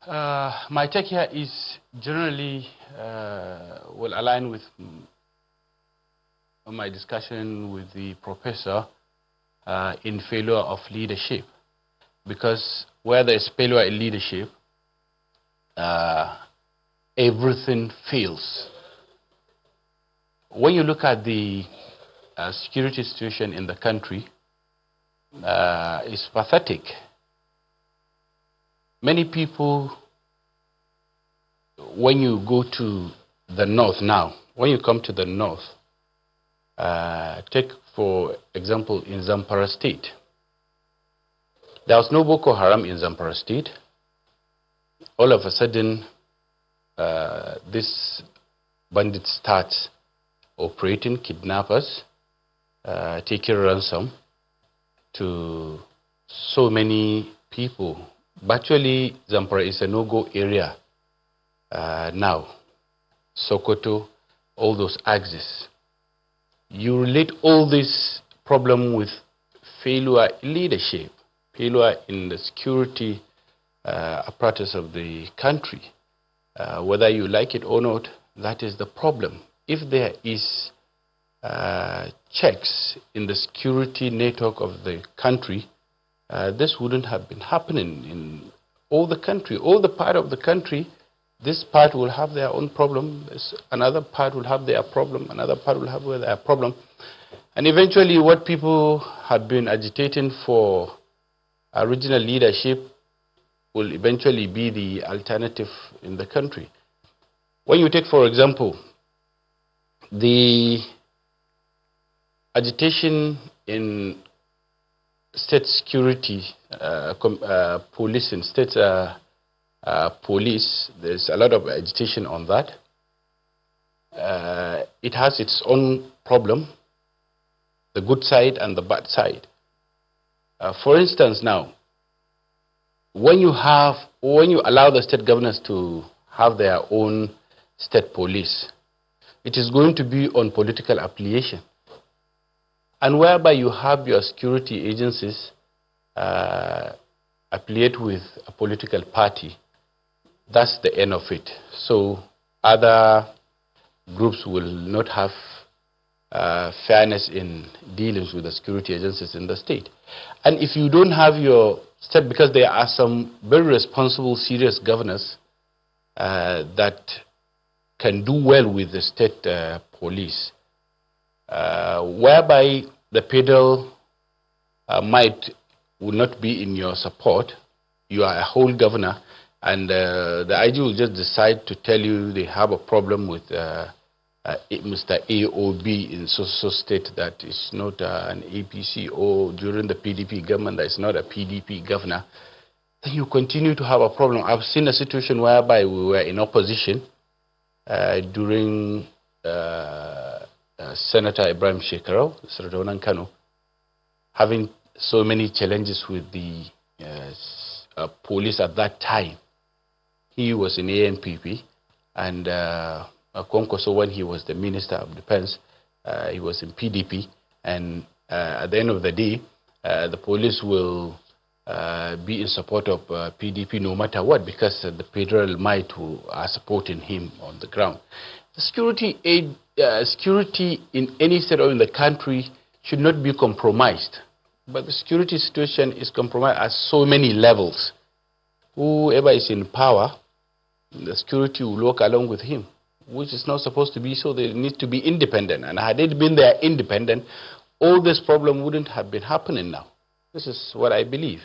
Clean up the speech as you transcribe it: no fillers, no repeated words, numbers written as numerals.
My take here is generally will align with my discussion with the professor in failure of leadership. Because where there is failure in leadership, everything fails. When you look at the security situation in the country, it's pathetic. Many people, when you go to the north now, when you come to the north, take for example in Zamfara state, there was no Boko Haram in Zamfara state. All of a sudden, this bandit starts operating, kidnappers, taking ransom to so many people. Virtually, Zamfara is a no-go area now. Sokoto, all those axes. You relate all this problem with failure in leadership, failure in the security apparatus of the country. Whether you like it or not, that is the problem. If there is checks in the security network of the country, this wouldn't have been happening in all the country. All the part of the country, this part will have their own problem, another part will have their problem, another part will have their problem. And eventually what people have been agitating for original leadership will eventually be the alternative in the country. When you take, for example, the agitation in state security, policing, state police, there's a lot of agitation on that. It has its own problem, the good side and the bad side. For instance now, when you allow the state governors to have their own state police, it is going to be on political affiliation. And whereby you have your security agencies affiliate with a political party, that's the end of it. So other groups will not have fairness in dealings with the security agencies in the state. And if you don't have your state, because there are some very responsible, serious governors that can do well with the state police, whereby the pedal might will not be in your support. You are a whole governor, and the IG will just decide to tell you they have a problem with Mr. A or B in so state that is not an APC, or during the PDP government that is not a PDP governor. Then you continue to have a problem. I've seen a situation whereby we were in opposition during Senator Ibrahim Shekarau, Sardonan Kano, having so many challenges with the police at that time. He was in ANPP, and Konkoso, when he was the Minister of Defense, he was in PDP, and at the end of the day, the police will be in support of PDP no matter what, because the federal might who are supporting him on the ground. The security in any state or in the country should not be compromised. But the security situation is compromised at so many levels. Whoever is in power, the security will work along with him, which is not supposed to be so. They need to be independent. And had it been there independent, all this problem wouldn't have been happening now. This is what I believe.